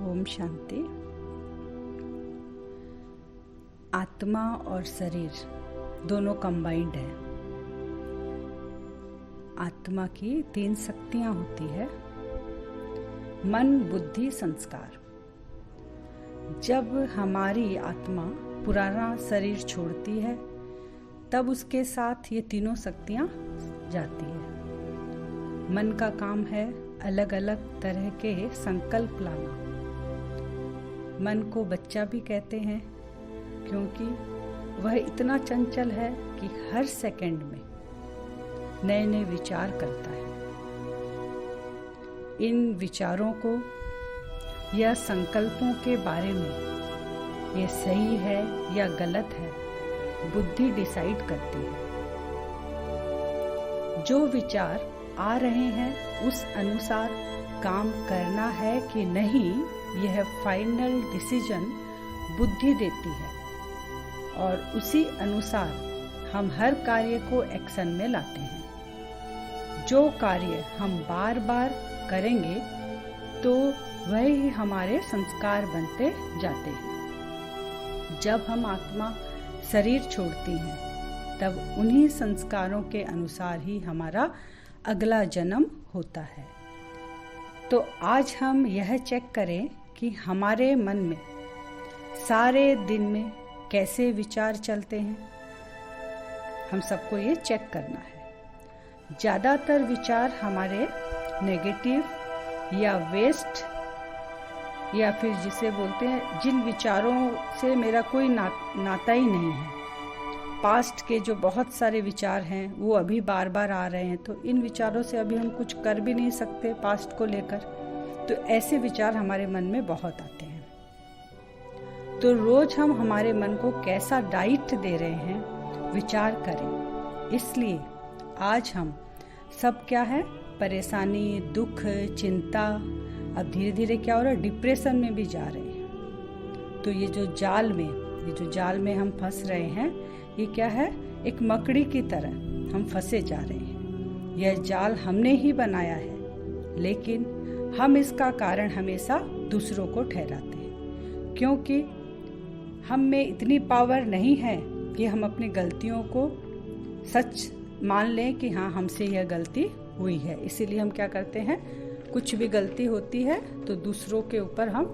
ओम शांति। आत्मा और शरीर दोनों कंबाइंड है। आत्मा की 3 शक्तियां होती है, मन, बुद्धि, संस्कार। जब हमारी आत्मा पुराना शरीर छोड़ती है तब उसके साथ ये तीनों शक्तियां जाती है। मन का काम है अलग अलग तरह के संकल्प लाना। मन को बच्चा भी कहते हैं क्योंकि वह इतना चंचल है कि हर सेकंड में नए नए विचार करता है। इन विचारों को या संकल्पों के बारे में ये सही है या गलत है, बुद्धि डिसाइड करती है। जो विचार आ रहे हैं उस अनुसार काम करना है कि नहीं, यह फाइनल डिसीजन बुद्धि देती है और उसी अनुसार हम हर कार्य को एक्शन में लाते हैं। जो कार्य हम बार बार करेंगे तो वही हमारे संस्कार बनते जाते हैं। जब हम आत्मा शरीर छोड़ती है तब उन्हीं संस्कारों के अनुसार ही हमारा अगला जन्म होता है। तो आज हम यह चेक करें कि हमारे मन में सारे दिन में कैसे विचार चलते हैं। हम सबको ये चेक करना है। ज़्यादातर विचार हमारे नेगेटिव या वेस्ट या फिर जिसे बोलते हैं जिन विचारों से मेरा कोई नाता ही नहीं है। पास्ट के जो बहुत सारे विचार हैं वो अभी बार बार आ रहे हैं, तो इन विचारों से अभी हम कुछ कर भी नहीं सकते पास्ट को लेकर। तो ऐसे विचार हमारे मन में बहुत आते हैं। तो रोज हम हमारे मन को कैसा डाइट दे रहे हैं विचार करें। इसलिए आज हम सब क्या है, परेशानी, दुख, चिंता, अब धीरे धीरे क्या हो रहा है, डिप्रेशन में भी जा रहे हैं। तो ये जो जाल में हम फंस रहे हैं, ये क्या है, एक मकड़ी की तरह हम फंसे जा रहे हैं। यह जाल हमने ही बनाया है, लेकिन हम इसका कारण हमेशा दूसरों को ठहराते हैं, क्योंकि हम में इतनी पावर नहीं है कि हम अपनी गलतियों को सच मान लें कि हाँ, हमसे यह गलती हुई है। इसीलिए हम क्या करते हैं, कुछ भी गलती होती है तो दूसरों के ऊपर हम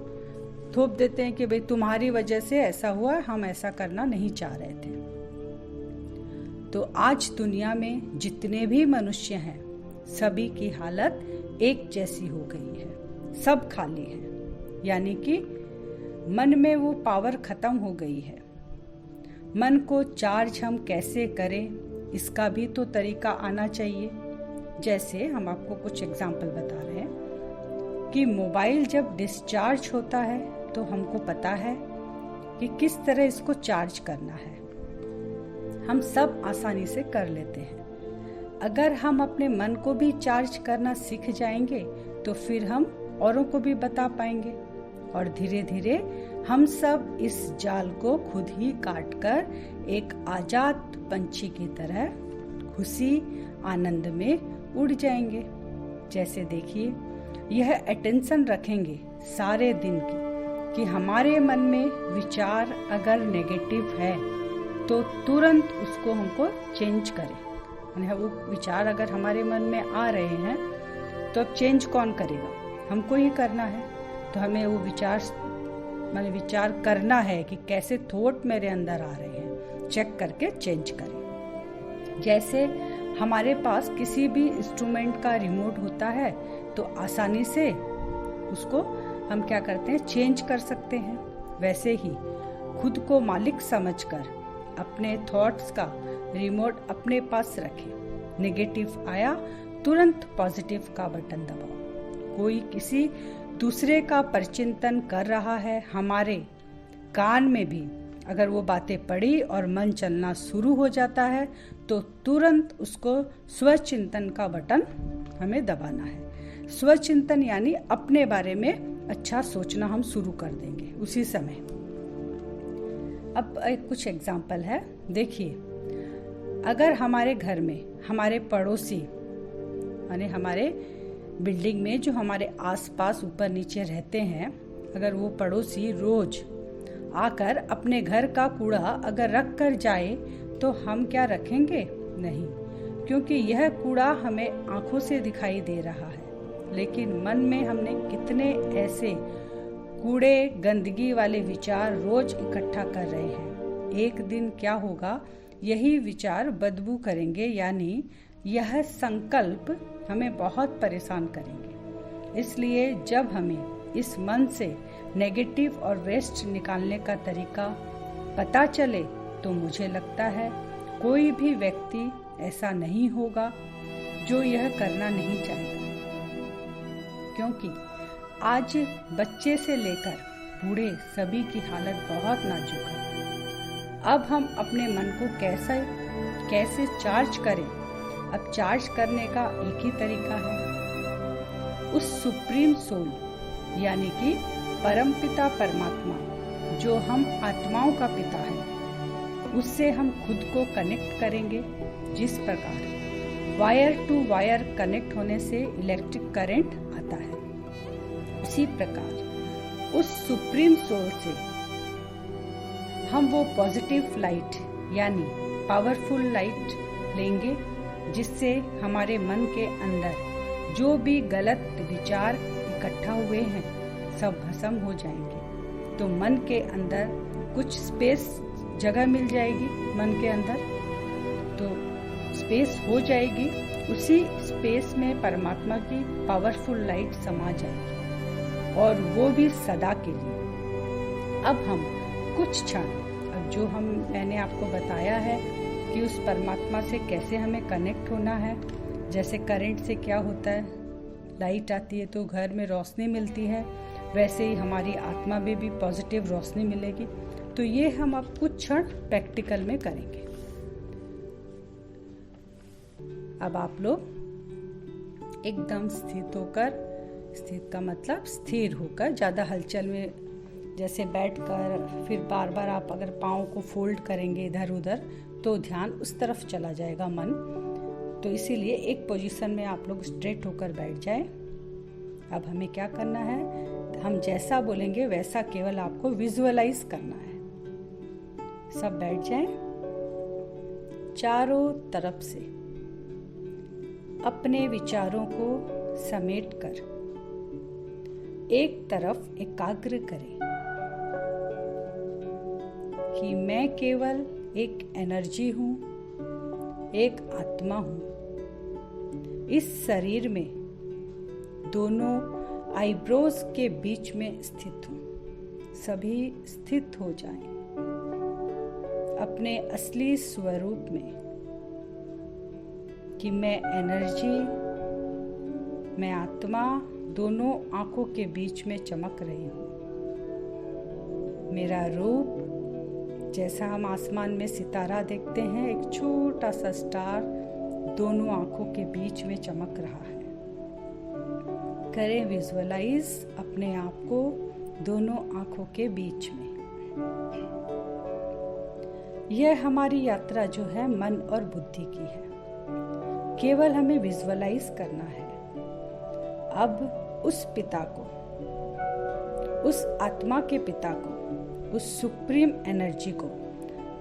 थोप देते हैं कि भाई तुम्हारी वजह से ऐसा हुआ, हम ऐसा करना नहीं चाह रहे थे। तो आज दुनिया में जितने भी मनुष्य हैं सभी की हालत एक जैसी हो गई है। सब खाली है, यानी कि मन में वो पावर खत्म हो गई है। मन को चार्ज हम कैसे करें, इसका भी तो तरीका आना चाहिए। जैसे हम आपको कुछ एग्जाम्पल बता रहे हैं कि मोबाइल जब डिस्चार्ज होता है तो हमको पता है कि किस तरह इसको चार्ज करना है। हम सब आसानी से कर लेते हैं। अगर हम अपने मन को भी चार्ज करना सीख जाएंगे तो फिर हम औरों को भी बता पाएंगे और धीरे धीरे हम सब इस जाल को खुद ही काटकर एक आजाद पंछी की तरह खुशी आनंद में उड़ जाएंगे। जैसे देखिए, यह अटेंशन रखेंगे सारे दिन की कि हमारे मन में विचार अगर नेगेटिव है तो तुरंत उसको हमको चेंज करें। यानी वो विचार अगर हमारे मन में आ रहे हैं तो अब चेंज कौन करेगा, हमको ही करना है। तो हमें वो विचार करना है कि कैसे थॉट मेरे अंदर आ रहे हैं, चेक करके चेंज करें। जैसे हमारे पास किसी भी इंस्ट्रूमेंट का रिमोट होता है तो आसानी से उसको हम क्या करते हैं, चेंज कर सकते हैं। वैसे ही खुद को मालिक समझकर अपने थॉट्स का रिमोट अपने पास रखें। नेगेटिव आया तुरंत पॉजिटिव का बटन दबाओ। कोई किसी दूसरे का परचिंतन कर रहा है, हमारे कान में भी अगर वो बातें पड़ी और मन चलना शुरू हो जाता है तो तुरंत उसको स्वचिंतन का बटन हमें दबाना है। स्वचिंतन यानी अपने बारे में अच्छा सोचना हम शुरू कर देंगे उसी समय। अब कुछ एग्जाम्पल है, देखिए, अगर हमारे घर में हमारे पड़ोसी यानी हमारे बिल्डिंग में जो हमारे आसपास ऊपर नीचे रहते हैं, अगर वो पड़ोसी रोज आकर अपने घर का कूड़ा अगर रख कर जाए तो हम क्या रखेंगे? नहीं, क्योंकि यह कूड़ा हमें आंखों से दिखाई दे रहा है, लेकिन मन में हमने कितने ऐसे कूड़े गंदगी वाले विचार रोज इकट्ठा कर रहे हैं। एक दिन क्या होगा, यही विचार बदबू करेंगे, यानी यह संकल्प हमें बहुत परेशान करेंगे। इसलिए जब हमें इस मन से नेगेटिव और वेस्ट निकालने का तरीका पता चले तो मुझे लगता है कोई भी व्यक्ति ऐसा नहीं होगा जो यह करना नहीं चाहेगा, क्योंकि आज बच्चे से लेकर बूढ़े सभी की हालत बहुत नाजुक है। अब हम अपने मन को कैसे चार्ज करें? अब चार्ज करने का एक ही तरीका है, उस सुप्रीम सोल यानी कि परमपिता परमात्मा जो हम आत्माओं का पिता है, उससे हम खुद को कनेक्ट करेंगे। जिस प्रकार वायर टू वायर कनेक्ट होने से इलेक्ट्रिक करंट आता है, उसी प्रकार उस सुप्रीम सोल से हम वो पॉजिटिव लाइट यानी पावरफुल लाइट लेंगे, जिससे हमारे मन के अंदर जो भी गलत विचार इकट्ठा हुए हैं सब भस्म हो जाएंगे। तो मन के अंदर कुछ स्पेस जगह मिल जाएगी, मन के अंदर तो स्पेस हो जाएगी, उसी स्पेस में परमात्मा की पावरफुल लाइट समा जाएगी और वो भी सदा के लिए। अब हम कुछ क्षण, अब जो मैंने आपको बताया है कि उस परमात्मा से कैसे हमें कनेक्ट होना है, जैसे करंट से क्या होता है, लाइट आती है तो घर में रोशनी मिलती है, वैसे ही हमारी आत्मा में भी पॉजिटिव रोशनी मिलेगी। तो ये हम अब कुछ क्षण प्रैक्टिकल में करेंगे। अब आप लोग एकदम स्थित का मतलब स्थिर होकर, ज़्यादा हलचल में जैसे बैठकर फिर बार बार आप अगर पाँव को फोल्ड करेंगे इधर उधर तो ध्यान उस तरफ चला जाएगा मन। तो इसीलिए एक पोजीशन में आप लोग स्ट्रेट होकर बैठ जाएं। अब हमें क्या करना है, हम जैसा बोलेंगे वैसा केवल आपको विजुअलाइज करना है। सब बैठ जाएं। चारों तरफ से अपने विचारों को समेट कर एक तरफ एकाग्र करें कि मैं केवल एक एनर्जी हूँ, एक आत्मा हूँ। इस शरीर में दोनों आईब्रोज के बीच में स्थित हूँ। सभी स्थित हो जाएं अपने असली स्वरूप में कि मैं एनर्जी, मैं आत्मा दोनों आंखों के बीच में चमक रही हूँ। मेरा रूप जैसा हम आसमान में सितारा देखते हैं, एक छोटा सा स्टार दोनों आंखों के बीच में चमक रहा है। करें विजुअलाइज अपने आप को दोनों आंखों के बीच में। यह हमारी यात्रा जो है मन और बुद्धि की है, केवल हमें विजुअलाइज करना है। अब उस पिता को, उस आत्मा के पिता को, उस सुप्रीम एनर्जी को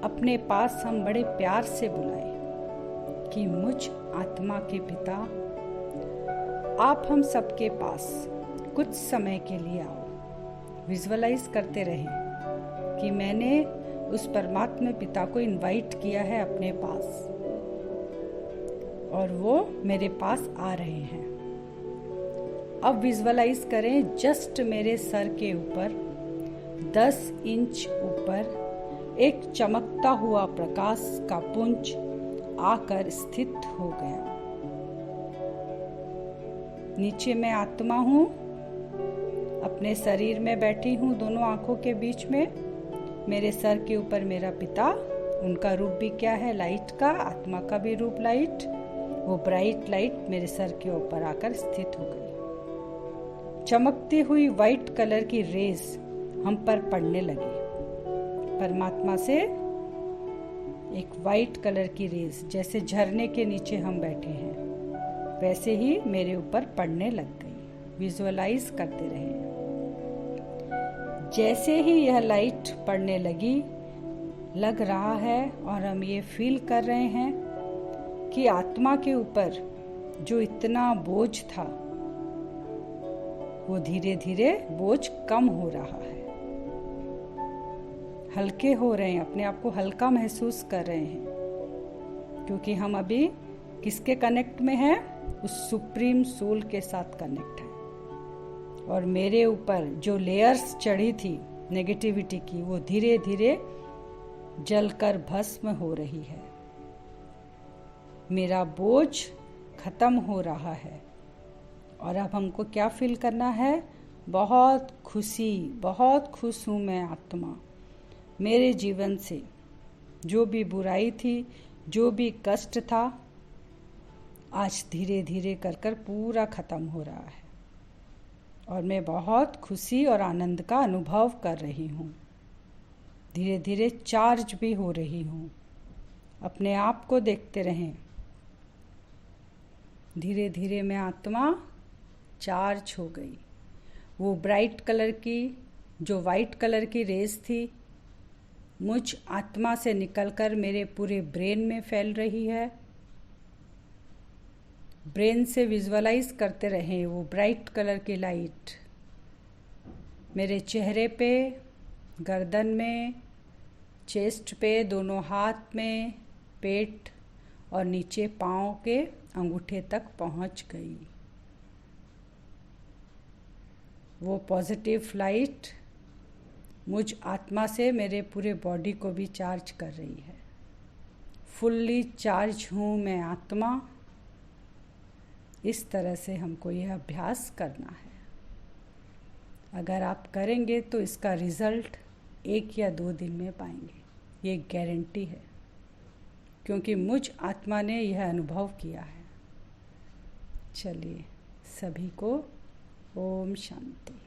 अपने पास हम बड़े प्यार से बुलाएं कि मुझ आत्मा के पिता, आप हम सबके पास कुछ समय के लिए आओ। विजुअलाइज करते रहें कि मैंने उस परमात्मा पिता को इनवाइट किया है अपने पास और वो मेरे पास आ रहे हैं। अब विजुअलाइज करें, जस्ट मेरे सर के ऊपर 10 इंच ऊपर एक चमकता हुआ प्रकाश का पुंज आकर स्थित हो गया। नीचे मैं आत्मा हूँ, अपने शरीर में बैठी हूँ दोनों आंखों के बीच में। मेरे सर के ऊपर मेरा पिता, उनका रूप भी क्या है, लाइट का, आत्मा का भी रूप लाइट। वो ब्राइट लाइट मेरे सर के ऊपर आकर स्थित हो गई। चमकती हुई वाइट कलर की रेज हम पर पड़ने लगी। परमात्मा से एक वाइट कलर की रेज, जैसे झरने के नीचे हम बैठे हैं, वैसे ही मेरे ऊपर पड़ने लग गई। विजुअलाइज करते रहे। जैसे ही यह लाइट पड़ने लग रहा है और हम ये फील कर रहे हैं कि आत्मा के ऊपर जो इतना बोझ था वो धीरे धीरे बोझ कम हो रहा है, हल्के हो रहे हैं, अपने आप को हल्का महसूस कर रहे हैं, क्योंकि हम अभी किसके कनेक्ट में हैं? उस सुप्रीम सोल के साथ कनेक्ट है। और मेरे ऊपर जो लेयर्स चढ़ी थी नेगेटिविटी की, वो धीरे धीरे जलकर भस्म हो रही है। मेरा बोझ खत्म हो रहा है और अब हमको क्या फील करना है? बहुत खुश हूँ मैं आत्मा। मेरे जीवन से जो भी बुराई थी, जो भी कष्ट था, आज धीरे धीरे कर पूरा खत्म हो रहा है और मैं बहुत खुशी और आनंद का अनुभव कर रही हूँ। धीरे धीरे चार्ज भी हो रही हूँ। अपने आप को देखते रहें। धीरे धीरे मैं आत्मा चार्ज हो गई। वो ब्राइट कलर की, जो वाइट कलर की रेस थी, मुझ आत्मा से निकलकर मेरे पूरे ब्रेन में फैल रही है। ब्रेन से विजुअलाइज करते रहें वो ब्राइट कलर की लाइट मेरे चेहरे पे, गर्दन में, चेस्ट पे, दोनों हाथ में, पेट और नीचे पाँव के अंगूठे तक पहुंच गई। वो पॉजिटिव लाइट मुझ आत्मा से मेरे पूरे बॉडी को भी चार्ज कर रही है। फुल्ली चार्ज हूँ मैं आत्मा। इस तरह से हमको यह अभ्यास करना है। अगर आप करेंगे तो इसका रिज़ल्ट 1 या 2 दिन में पाएंगे, ये गारंटी है, क्योंकि मुझ आत्मा ने यह अनुभव किया है। चलिए, सभी को ओम शांति।